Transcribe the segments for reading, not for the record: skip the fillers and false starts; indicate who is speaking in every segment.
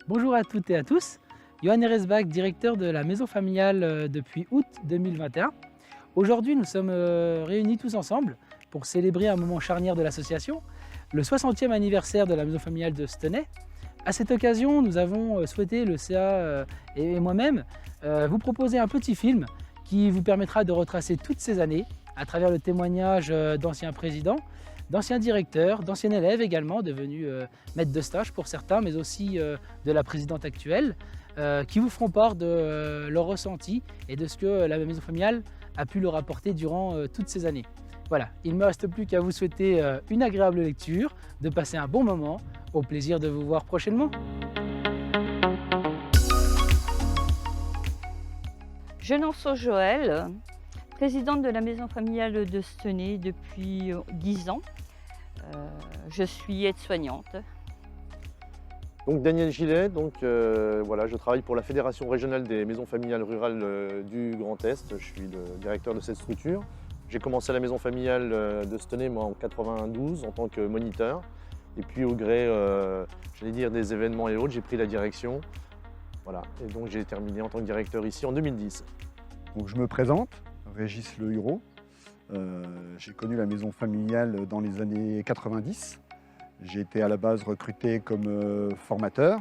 Speaker 1: Bonjour à toutes et à tous, Johan Eresbach, directeur de la maison familiale depuis août 2021. Aujourd'hui, nous sommes réunis tous ensemble pour célébrer un moment charnière de l'association, le 60e anniversaire de la maison familiale de Stenay. À cette occasion, nous avons souhaité, le CA et moi-même, vous proposer un petit film qui vous permettra de retracer toutes ces années à travers le témoignage d'anciens présidents, d'anciens directeurs, d'anciens élèves également, devenus maîtres de stage pour certains, mais aussi de la présidente actuelle, qui vous feront part de leurs ressentis et de ce que la maison familiale a pu leur apporter durant toutes ces années. Voilà, il ne me reste plus qu'à vous souhaiter une agréable lecture, de passer un bon moment, au plaisir de vous voir prochainement.
Speaker 2: Genonceau Joël, présidente de la maison familiale de Stenay depuis 10 ans. Je suis aide-soignante.
Speaker 3: Donc Daniel Gillet, voilà, je travaille pour la Fédération régionale des maisons familiales rurales du Grand Est. Je suis le directeur de cette structure. J'ai commencé à la maison familiale de Stenay moi, en 92 en tant que moniteur. Et puis au gré j'allais dire, des événements et autres, j'ai pris la direction. Voilà. Et donc j'ai terminé en tant que directeur ici en 2010.
Speaker 4: Donc, je me présente, Régis Le Hureau. J'ai connu la maison familiale dans les années 90. J'ai été à la base recruté comme formateur.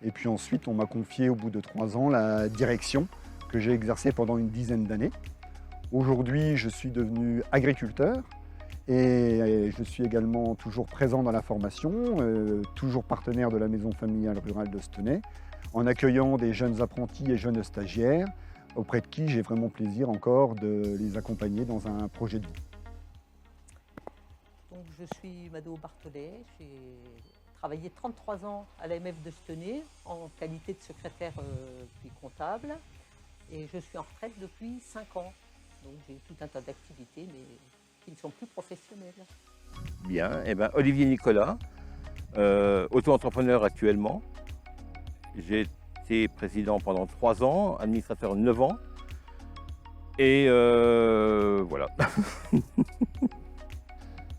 Speaker 4: Et puis ensuite, on m'a confié au bout de 3 ans la direction que j'ai exercée pendant une dizaine d'années. Aujourd'hui, je suis devenu agriculteur et je suis également toujours présent dans la formation, toujours partenaire de la maison familiale rurale de Stenay, en accueillant des jeunes apprentis et jeunes stagiaires auprès de qui j'ai vraiment plaisir encore de les accompagner dans un projet de vie.
Speaker 5: Donc, je suis Mado Barthollet, j'ai travaillé 33 ans à l'AMF de Stenay en qualité de secrétaire puis comptable et je suis en retraite depuis 5 ans. Donc j'ai tout un tas d'activités mais qui ne sont plus professionnelles.
Speaker 6: Bien, Olivier Nicolas, auto-entrepreneur actuellement. J'ai été président pendant 3 ans, administrateur 9 ans. Et voilà.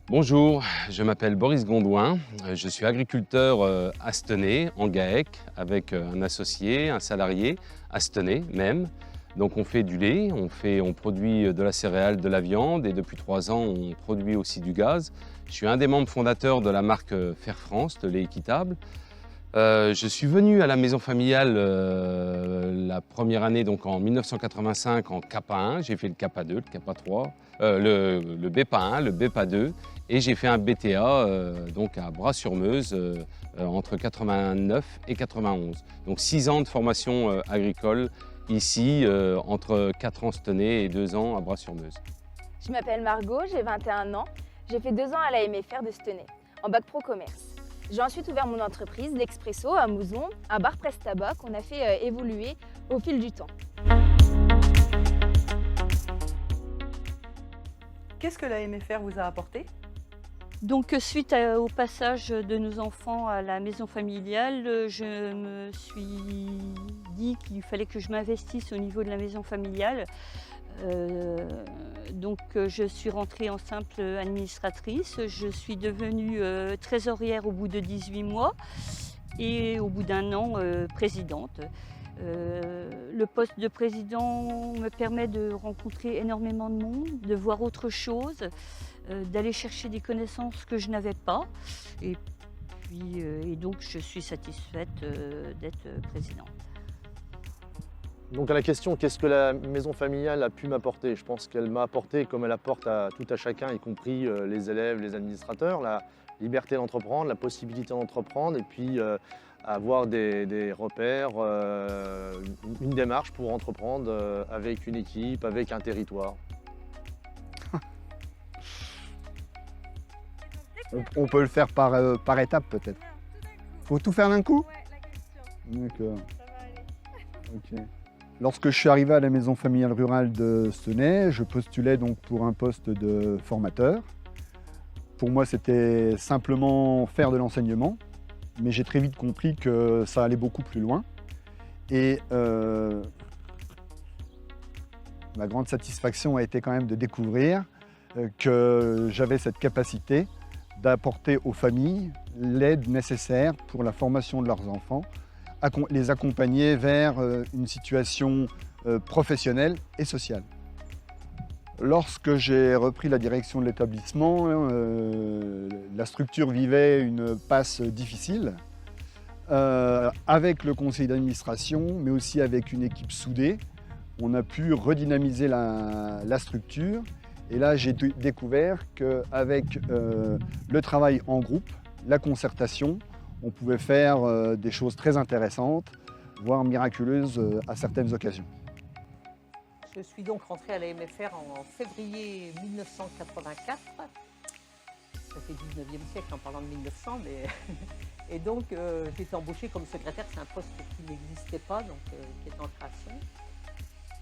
Speaker 7: Bonjour, je m'appelle Boris Gondouin, je suis agriculteur à Stenay, en GAEC, avec un associé, un salarié, à Stenay même. Donc on fait du lait, on produit de la céréale, de la viande et depuis 3 ans on produit aussi du gaz. Je suis un des membres fondateurs de la marque Fer France, de lait équitable. Je suis venu à la maison familiale la première année, donc en 1985, en CAPA 1. J'ai fait le CAPA 2, le CAPA 3, le BEPA 1, le BEPA 2. Et j'ai fait un BTA donc à Bras-sur-Meuse entre 89 et 91. Donc 6 ans de formation agricole ici, entre 4 ans Stenay et 2 ans à Bras-sur-Meuse.
Speaker 8: Je m'appelle Margot, j'ai 21 ans. J'ai fait 2 ans à la MFR de Stenay, en bac pro commerce. J'ai ensuite ouvert mon entreprise, l'Expresso, à Mouzon, un bar presse-tabac qu'on a fait évoluer au fil du temps.
Speaker 9: Qu'est-ce que la MFR vous a apporté ?
Speaker 2: Donc suite au passage de nos enfants à la maison familiale, je me suis dit qu'il fallait que je m'investisse au niveau de la maison familiale. Donc je suis rentrée en simple administratrice, je suis devenue trésorière au bout de 18 mois et au bout d'1 an présidente. Le poste de président me permet de rencontrer énormément de monde, de voir autre chose, d'aller chercher des connaissances que je n'avais pas. Et donc je suis satisfaite d'être présidente.
Speaker 3: Donc à la question, qu'est-ce que la maison familiale a pu m'apporter? Je pense qu'elle m'a apporté, comme elle apporte à tout à chacun, y compris les élèves, les administrateurs, la liberté d'entreprendre, la possibilité d'entreprendre et puis avoir des repères, une démarche pour entreprendre avec une équipe, avec un territoire.
Speaker 4: On peut le faire par étapes peut-être. Faut tout faire d'un coup? D'accord. Ok. Lorsque je suis arrivé à la maison familiale rurale de Stenay, je postulais donc pour un poste de formateur. Pour moi, c'était simplement faire de l'enseignement, mais j'ai très vite compris que ça allait beaucoup plus loin. Et ma grande satisfaction a été quand même de découvrir que j'avais cette capacité d'apporter aux familles l'aide nécessaire pour la formation de leurs enfants, les accompagner vers une situation professionnelle et sociale. Lorsque j'ai repris la direction de l'établissement, la structure vivait une passe difficile, avec le conseil d'administration, mais aussi avec une équipe soudée. On a pu redynamiser la structure. Et là, j'ai découvert qu'avec le travail en groupe, la concertation, on pouvait faire des choses très intéressantes, voire miraculeuses à certaines occasions.
Speaker 5: Je suis donc rentrée à la MFR en février 1984. Ça fait 19e siècle en parlant de 1900, mais... Et donc j'ai été embauchée comme secrétaire, c'est un poste qui n'existait pas, donc qui est en création.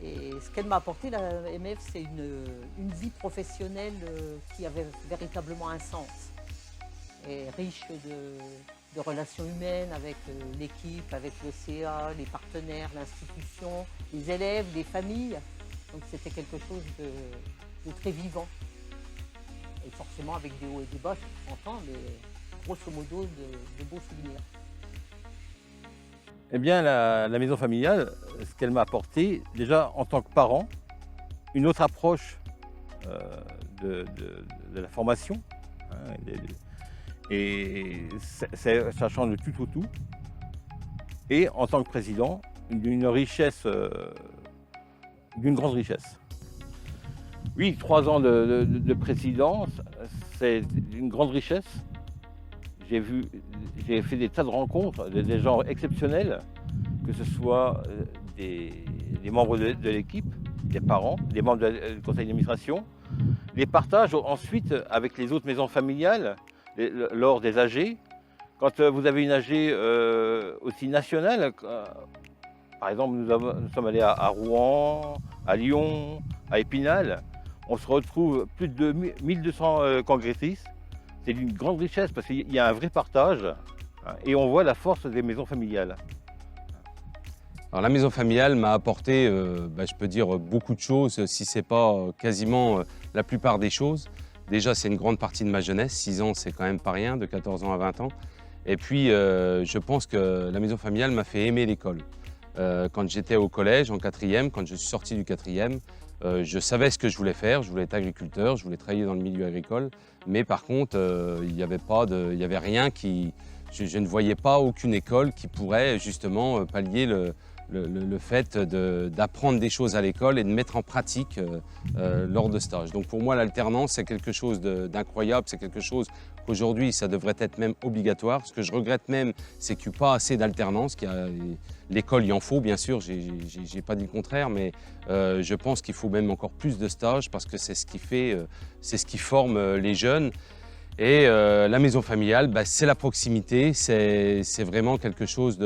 Speaker 5: Et ce qu'elle m'a apporté, la MF, c'est une vie professionnelle qui avait véritablement un sens. Et riche de relations humaines avec l'équipe, avec le CA, les partenaires, l'institution, les élèves, les familles. Donc c'était quelque chose de très vivant. Et forcément avec des hauts et des bas, je comprends, mais grosso modo de beaux souvenirs.
Speaker 6: Eh bien, la maison familiale, ce qu'elle m'a apporté, déjà en tant que parent, une autre approche de la formation. Et ça change de tout au tout. Et en tant que président, d'une richesse, d'une grande richesse. Oui, 3 ans de présidence, c'est d'une grande richesse. J'ai fait des tas de rencontres, des gens exceptionnels, que ce soit des membres de l'équipe, des parents, des membres du conseil d'administration. Les partages ensuite avec les autres maisons familiales, lors des AG. Quand vous avez une AG aussi nationale, par exemple nous sommes allés à Rouen, à Lyon, à Épinal, on se retrouve plus de 1200 congressistes. C'est d'une grande richesse parce qu'il y a un vrai partage et on voit la force des maisons familiales.
Speaker 7: Alors, la maison familiale m'a apporté, je peux dire, beaucoup de choses, si ce n'est pas quasiment la plupart des choses. Déjà, c'est une grande partie de ma jeunesse, 6 ans, c'est quand même pas rien, de 14 ans à 20 ans. Et puis, je pense que la maison familiale m'a fait aimer l'école. Quand j'étais au collège, en 4e, quand je suis sorti du 4e, je savais ce que je voulais faire, je voulais être agriculteur, je voulais travailler dans le milieu agricole, mais par contre, il n'y avait rien qui... Je ne voyais pas aucune école qui pourrait justement pallier le fait d'apprendre des choses à l'école et de mettre en pratique lors de stages. Donc pour moi, l'alternance, c'est quelque chose d'incroyable, c'est quelque chose qu'aujourd'hui, ça devrait être même obligatoire. Ce que je regrette même, c'est qu'il n'y a pas assez d'alternance. L'école, il en faut, bien sûr, j'ai pas dit le contraire, mais je pense qu'il faut même encore plus de stages parce que c'est ce qui fait, c'est ce qui forme les jeunes. Et la maison familiale, c'est la proximité, c'est vraiment quelque chose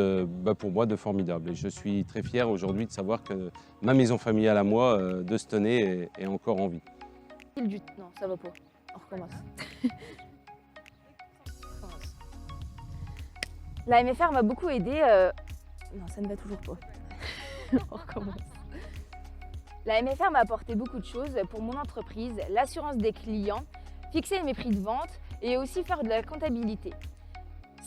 Speaker 7: pour moi de formidable. Et je suis très fier aujourd'hui de savoir que ma maison familiale à moi, de Stenay, est encore en vie.
Speaker 8: Non, ça va pas. On recommence. La MFR m'a beaucoup aidée. Non, ça ne va toujours pas. On recommence. La MFR m'a apporté beaucoup de choses pour mon entreprise, l'assurance des clients, fixer mes prix de vente et aussi faire de la comptabilité.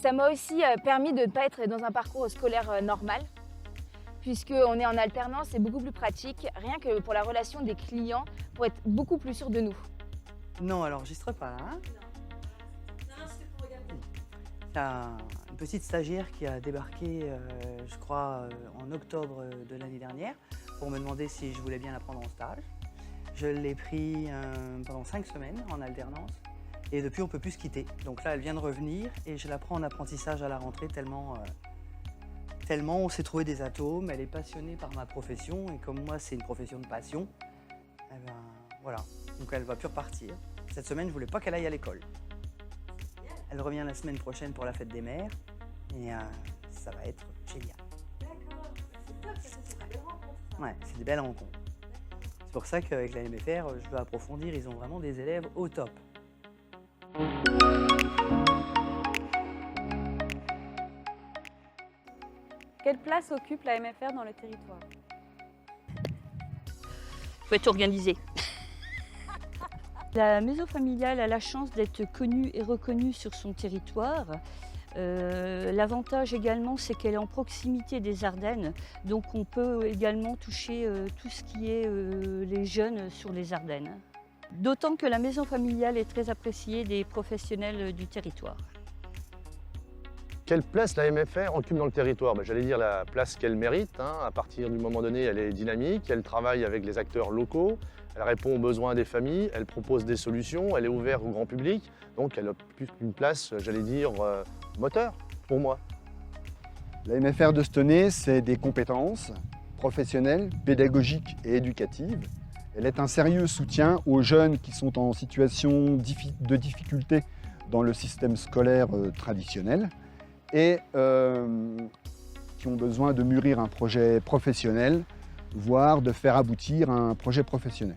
Speaker 8: Ça m'a aussi permis de ne pas être dans un parcours scolaire normal, puisqu'on est en alternance, c'est beaucoup plus pratique, rien que pour la relation des clients, pour être beaucoup plus sûr de nous.
Speaker 9: Non, elle n'enregistre pas là. Hein?
Speaker 10: Non, c'était pour regarder.
Speaker 9: C'est une petite stagiaire qui a débarqué, je crois, en octobre de l'année dernière, pour me demander si je voulais bien la prendre en stage. Je l'ai pris pendant 5 semaines en alternance et depuis on ne peut plus se quitter. Donc là elle vient de revenir et je la prends en apprentissage à la rentrée tellement on s'est trouvé des atomes, elle est passionnée par ma profession et comme moi c'est une profession de passion, eh ben, voilà, donc elle ne va plus repartir. Cette semaine je ne voulais pas qu'elle aille à l'école. Elle revient la semaine prochaine pour la fête des mères et ça va être génial.
Speaker 10: D'accord, c'est top, ça, c'est une belle rencontre.
Speaker 9: Ouais, c'est des belles rencontres. C'est pour ça qu'avec la MFR, je veux approfondir, ils ont vraiment des élèves au top.
Speaker 11: Quelle place occupe la MFR dans le territoire?
Speaker 2: Il faut être organisé. La maison familiale a la chance d'être connue et reconnue sur son territoire. L'avantage également, c'est qu'elle est en proximité des Ardennes, donc on peut également toucher tout ce qui est les jeunes sur les Ardennes. D'autant que la maison familiale est très appréciée des professionnels du territoire.
Speaker 3: Quelle place la MFR occupe dans le territoire? J'allais dire la place qu'elle mérite. À partir du moment donné, elle est dynamique, elle travaille avec les acteurs locaux, elle répond aux besoins des familles, elle propose des solutions, elle est ouverte au grand public. Donc elle occupe une place, j'allais dire, moteur pour moi.
Speaker 4: La MFR de Stenay, c'est des compétences professionnelles, pédagogiques et éducatives. Elle est un sérieux soutien aux jeunes qui sont en situation de difficulté dans le système scolaire traditionnel et qui ont besoin de mûrir un projet professionnel, voire de faire aboutir un projet professionnel.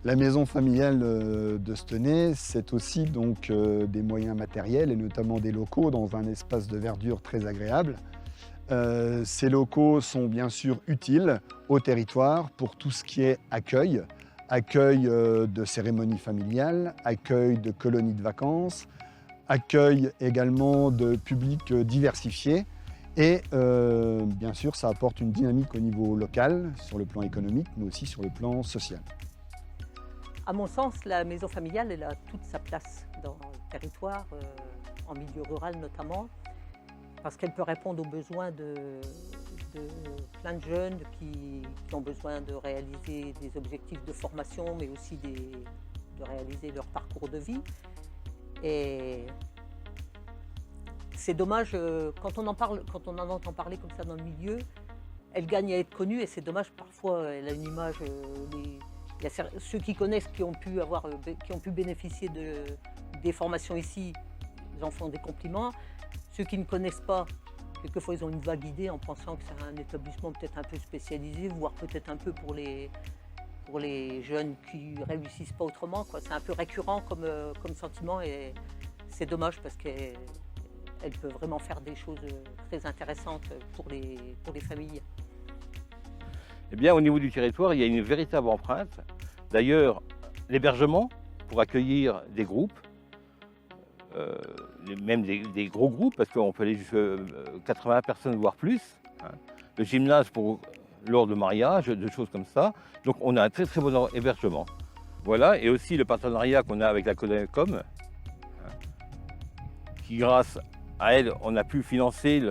Speaker 4: La maison familiale de Stenay, c'est aussi donc des moyens matériels et notamment des locaux dans un espace de verdure très agréable. Ces locaux sont bien sûr utiles au territoire pour tout ce qui est accueil de cérémonies familiales, accueil de colonies de vacances, accueil également de publics diversifiés et bien sûr ça apporte une dynamique au niveau local, sur le plan économique mais aussi sur le plan social.
Speaker 5: À mon sens, la maison familiale, elle a toute sa place dans le territoire, en milieu rural notamment, parce qu'elle peut répondre aux besoins de plein de jeunes qui ont besoin de réaliser des objectifs de formation, mais aussi de réaliser leur parcours de vie. Et c'est dommage, quand on en entend parler comme ça dans le milieu, elle gagne à être connue et c'est dommage, parfois elle a une image... Il y a ceux qui connaissent, qui ont pu bénéficier des formations ici, ils en font des compliments. Ceux qui ne connaissent pas, quelquefois ils ont une vague idée en pensant que c'est un établissement peut-être un peu spécialisé, voire peut-être un peu pour les jeunes qui ne réussissent pas autrement. C'est un peu récurrent comme sentiment et c'est dommage parce qu'elle peut vraiment faire des choses très intéressantes pour les familles.
Speaker 6: Eh bien, au niveau du territoire, il y a une véritable empreinte. D'ailleurs, l'hébergement pour accueillir des groupes, même des gros groupes, parce qu'on peut aller jusqu'à 80 personnes, voire plus. Le gymnase lors de mariage, de choses comme ça. Donc, on a un très très bon hébergement. Voilà, et aussi le partenariat qu'on a avec la Codacom, qui grâce à elle, on a pu financer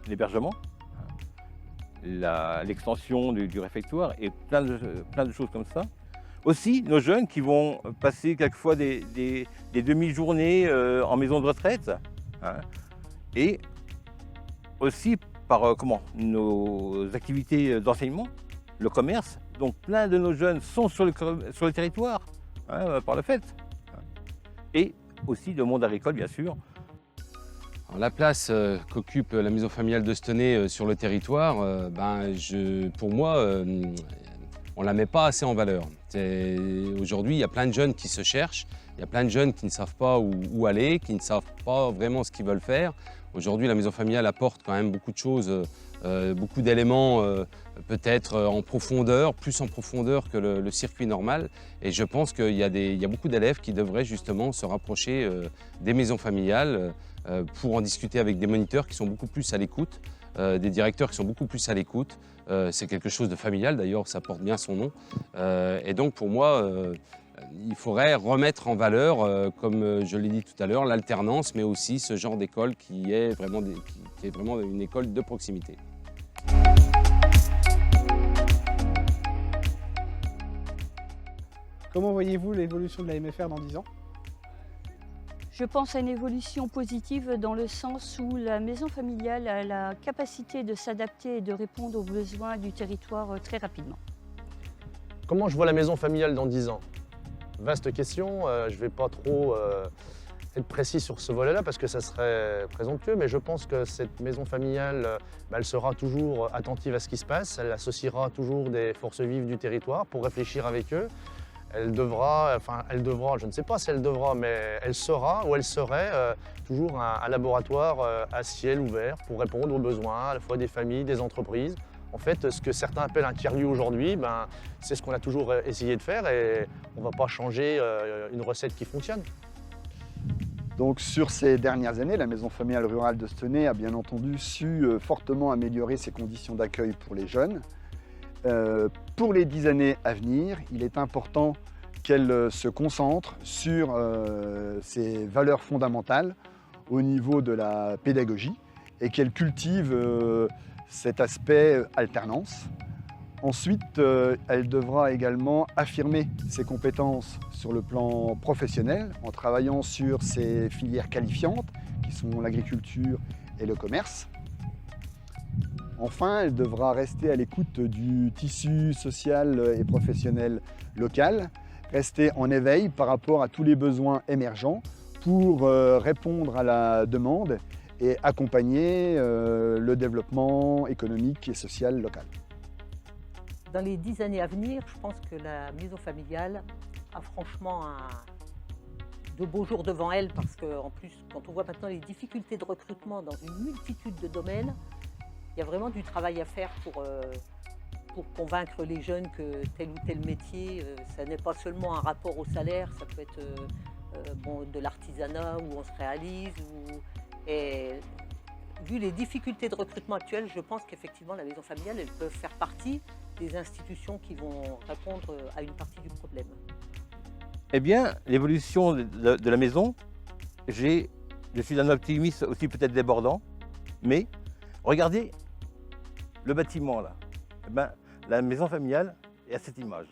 Speaker 6: l'hébergement. L'extension du réfectoire et plein de choses comme ça. Aussi, nos jeunes qui vont passer quelquefois des demi-journées en maison de retraite. Et aussi par nos activités d'enseignement, le commerce. Donc plein de nos jeunes sont sur le territoire, par le fait. Et aussi le monde agricole, bien sûr.
Speaker 7: Alors, la place qu'occupe la maison familiale de Stenay sur le territoire, pour moi, on ne la met pas assez en valeur. Aujourd'hui, il y a plein de jeunes qui se cherchent, il y a plein de jeunes qui ne savent pas où aller, qui ne savent pas vraiment ce qu'ils veulent faire. Aujourd'hui, la maison familiale apporte quand même beaucoup de choses, beaucoup d'éléments peut-être en profondeur, plus en profondeur que le circuit normal. Et je pense qu'il y a beaucoup d'élèves qui devraient justement se rapprocher des maisons familiales pour en discuter avec des moniteurs qui sont beaucoup plus à l'écoute, des directeurs qui sont beaucoup plus à l'écoute. C'est quelque chose de familial, d'ailleurs, ça porte bien son nom. Et donc, pour moi, il faudrait remettre en valeur, comme je l'ai dit tout à l'heure, l'alternance, mais aussi ce genre d'école qui est vraiment une école de proximité.
Speaker 1: Comment voyez-vous l'évolution de la MFR dans 10 ans?
Speaker 2: Je pense à une évolution positive dans le sens où la maison familiale a la capacité de s'adapter et de répondre aux besoins du territoire très rapidement.
Speaker 3: Comment je vois la maison familiale dans 10 ans? Vaste question, je ne vais pas trop être précis sur ce volet-là parce que ça serait présomptueux, mais je pense que cette maison familiale, elle sera toujours attentive à ce qui se passe, elle associera toujours des forces vives du territoire pour réfléchir avec eux. Elle devra, je ne sais pas si elle devra, mais elle sera ou elle serait toujours un laboratoire à ciel ouvert pour répondre aux besoins à la fois des familles, des entreprises. En fait, ce que certains appellent un tiers-lieu aujourd'hui, c'est ce qu'on a toujours essayé de faire et on ne va pas changer une recette qui fonctionne.
Speaker 4: Donc sur ces dernières années, la maison familiale rurale de Stenay a bien entendu su fortement améliorer ses conditions d'accueil pour les jeunes. Pour les 10 années à venir, il est important qu'elle se concentre sur ses valeurs fondamentales au niveau de la pédagogie et qu'elle cultive cet aspect alternance. Ensuite, elle devra également affirmer ses compétences sur le plan professionnel en travaillant sur ses filières qualifiantes qui sont l'agriculture et le commerce. Enfin, elle devra rester à l'écoute du tissu social et professionnel local, rester en éveil par rapport à tous les besoins émergents pour répondre à la demande et accompagner le développement économique et social local.
Speaker 5: Dans les 10 années à venir, je pense que la maison familiale a franchement de beaux jours devant elle parce qu'en plus, quand on voit maintenant les difficultés de recrutement dans une multitude de domaines, il y a vraiment du travail à faire pour convaincre les jeunes que tel ou tel métier, ça n'est pas seulement un rapport au salaire, ça peut être de l'artisanat où on se réalise. Et vu les difficultés de recrutement actuelles, je pense qu'effectivement la maison familiale, elle peut faire partie des institutions qui vont répondre à une partie du problème.
Speaker 6: Eh bien, l'évolution de la maison, je suis un optimiste aussi peut-être débordant, mais regardez le bâtiment là. Eh bien, la maison familiale est à cette image.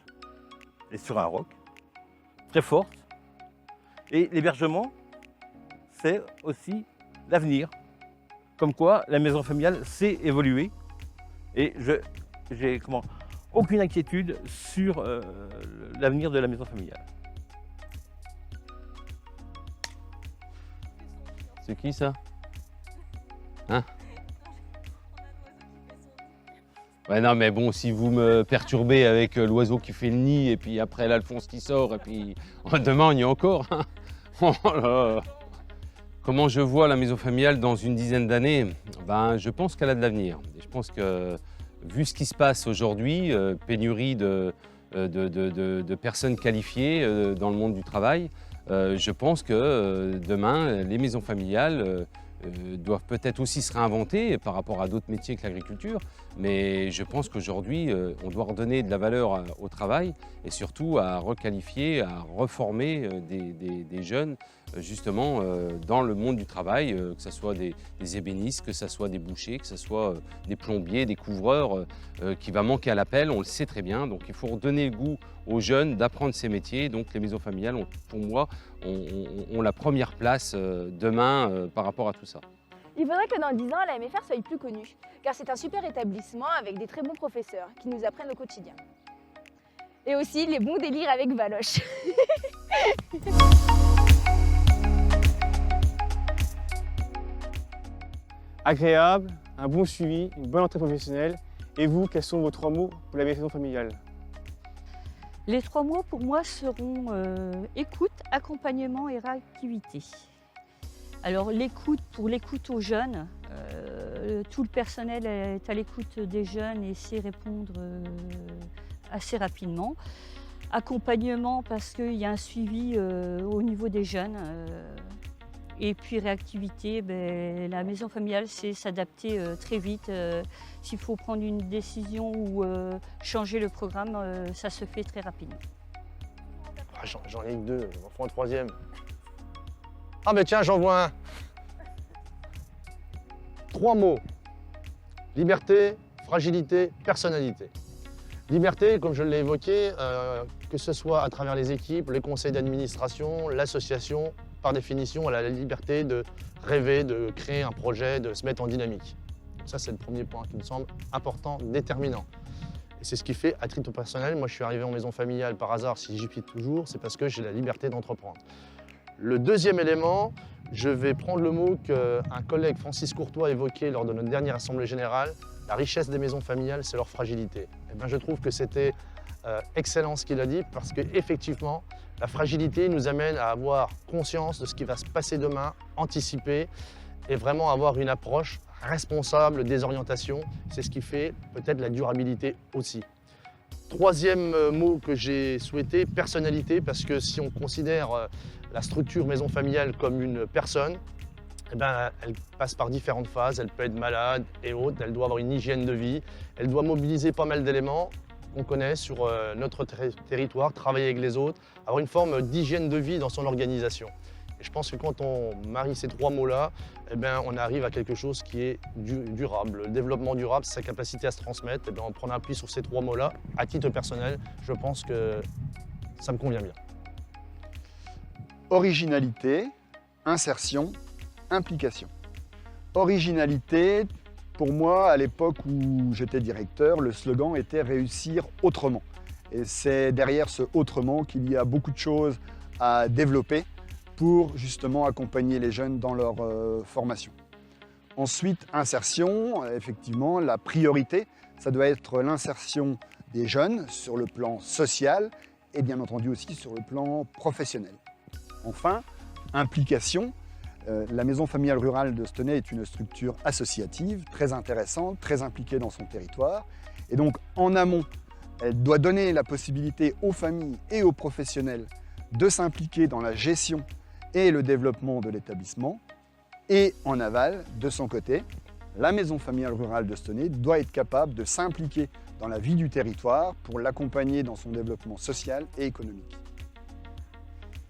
Speaker 6: Elle est sur un roc, très forte, et l'hébergement, c'est aussi l'avenir. Comme quoi, la maison familiale sait évoluer, et j'ai aucune inquiétude sur l'avenir de la maison familiale.
Speaker 7: C'est qui ça? Hein? Ouais, non, mais bon, si vous me perturbez avec l'oiseau qui fait le nid, et puis après l'Alphonse qui sort, et puis demain on y est encore. Hein. Oh là. Comment je vois la maison familiale dans une dizaine d'années? Je pense qu'elle a de l'avenir. Je pense que, vu ce qui se passe aujourd'hui, pénurie de personnes qualifiées dans le monde du travail, je pense que demain, les maisons familiales doivent peut-être aussi se réinventer par rapport à d'autres métiers que l'agriculture, mais je pense qu'aujourd'hui, on doit redonner de la valeur au travail et surtout à requalifier, à reformer des jeunes justement dans le monde du travail, que ce soit des ébénistes, que ce soit des bouchers, que ce soit des plombiers, des couvreurs, qui va manquer à l'appel, on le sait très bien, donc il faut redonner le goût aux jeunes d'apprendre ces métiers, donc les maisons familiales, pour moi, ont la première place demain par rapport à tout ça.
Speaker 8: Il faudrait que dans 10 ans, la MFR soit plus connue, car c'est un super établissement avec des très bons professeurs qui nous apprennent au quotidien. Et aussi les bons délires avec Valoche.
Speaker 12: Agréable, un bon suivi, une bonne entrée professionnelle. Et vous, quels sont vos 3 mots pour la maison familiale?
Speaker 2: Les 3 mots pour moi seront écoute, accompagnement et réactivité. Alors l'écoute, pour l'écoute aux jeunes, tout le personnel est à l'écoute des jeunes et sait répondre assez rapidement. Accompagnement parce qu'il y a un suivi au niveau des jeunes. Et puis réactivité, la maison familiale sait s'adapter très vite. S'il faut prendre une décision ou changer le programme, ça se fait très rapidement.
Speaker 3: J'en ai 2, j'en ferai un 3e. Ah mais tiens, j'en vois un. 3 mots. Liberté, fragilité, personnalité. Liberté, comme je l'ai évoqué, que ce soit à travers les équipes, les conseils d'administration, l'association, par définition, elle a la liberté de rêver, de créer un projet, de se mettre en dynamique. Ça, c'est le premier point qui me semble important, déterminant. Et c'est ce qui fait, à titre personnel, moi je suis arrivé en maison familiale par hasard, si j'y suis toujours, c'est parce que j'ai la liberté d'entreprendre. Le deuxième élément, je vais prendre le mot qu'un collègue, Francis Courtois, évoquait lors de notre dernière Assemblée générale. La richesse des maisons familiales, c'est leur fragilité. Et bien, je trouve que c'était excellent ce qu'il a dit, parce qu'effectivement, la fragilité nous amène à avoir conscience de ce qui va se passer demain, anticiper et vraiment avoir une approche responsable des orientations. C'est ce qui fait peut-être la durabilité aussi. Troisième mot que j'ai souhaité, personnalité, parce que si on considère la structure maison familiale comme une personne, eh ben, elle passe par différentes phases, elle peut être malade et autres, elle doit avoir une hygiène de vie, elle doit mobiliser pas mal d'éléments qu'on connaît sur notre territoire, travailler avec les autres, avoir une forme d'hygiène de vie dans son organisation. Et je pense que quand on marie ces trois mots-là, eh ben, on arrive à quelque chose qui est durable. Le développement durable, c'est sa capacité à se transmettre. Eh ben, en prenant appui sur ces trois mots-là, à titre personnel, je pense que ça me convient bien.
Speaker 4: Originalité, insertion, implication. Originalité, pour moi, à l'époque où j'étais directeur, le slogan était « Réussir autrement ». Et c'est derrière ce « autrement » qu'il y a beaucoup de choses à développer pour justement accompagner les jeunes dans leur formation. Ensuite, insertion, effectivement, la priorité, ça doit être l'insertion des jeunes sur le plan social et bien entendu aussi sur le plan professionnel. Enfin, implication. La maison familiale rurale de Stenay est une structure associative, très intéressante, très impliquée dans son territoire. Et donc, en amont, elle doit donner la possibilité aux familles et aux professionnels de s'impliquer dans la gestion et le développement de l'établissement. Et en aval, de son côté, la maison familiale rurale de Stenay doit être capable de s'impliquer dans la vie du territoire pour l'accompagner dans son développement social et économique.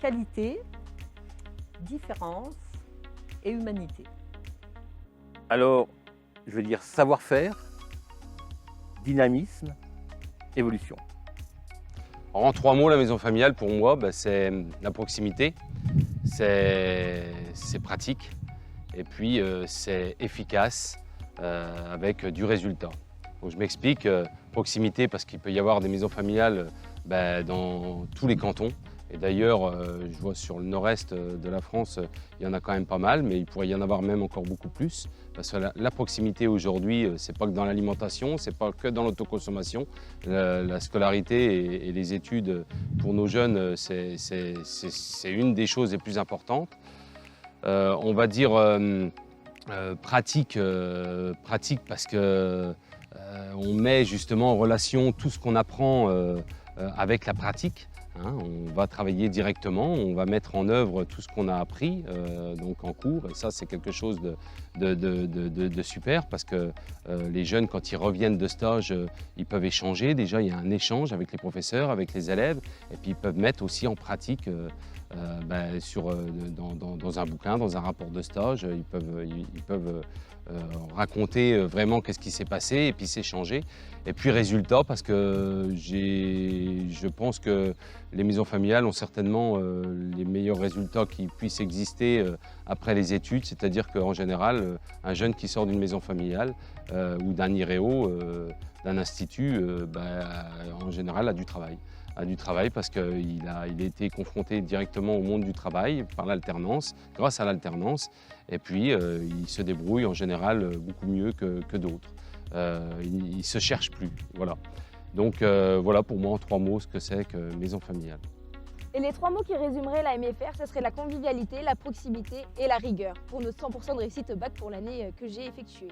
Speaker 5: Qualité, différence et humanité.
Speaker 6: Alors, je veux dire savoir-faire, dynamisme, évolution.
Speaker 7: Alors, en trois mots, la maison familiale, pour moi, c'est la proximité, c'est pratique, et puis c'est efficace avec du résultat. Donc, je m'explique, proximité parce qu'il peut y avoir des maisons familiales dans tous les cantons. Et d'ailleurs, je vois sur le nord-est de la France, il y en a quand même pas mal, mais il pourrait y en avoir même encore beaucoup plus. Parce que la proximité aujourd'hui, c'est pas que dans l'alimentation, c'est pas que dans l'autoconsommation. La scolarité et les études pour nos jeunes, c'est une des choses les plus importantes. On va dire pratique parce que on met justement en relation tout ce qu'on apprend avec la pratique. On va travailler directement, on va mettre en œuvre tout ce qu'on a appris donc en cours, et ça c'est quelque chose de super parce que les jeunes, quand ils reviennent de stage, ils peuvent échanger. Déjà il y a un échange avec les professeurs, avec les élèves, et puis ils peuvent mettre aussi en pratique dans un bouquin, dans un rapport de stage, ils peuvent raconter vraiment qu'est-ce qui s'est passé et puis s'échanger. Et puis résultat, parce que je pense que les maisons familiales ont certainement les meilleurs résultats qui puissent exister après les études, c'est-à-dire qu'en général, un jeune qui sort d'une maison familiale ou d'un IREO, d'un institut, en général a du travail. Parce qu'il a été confronté directement au monde du travail par l'alternance, grâce à l'alternance, et puis il se débrouille en général beaucoup mieux que d'autres. Il ne se cherche plus, voilà. Donc voilà pour moi en trois mots ce que c'est que maison familiale.
Speaker 8: Et les trois mots qui résumeraient la MFR, ce serait la convivialité, la proximité et la rigueur, pour notre 100% de réussite au bac pour l'année que j'ai effectuée.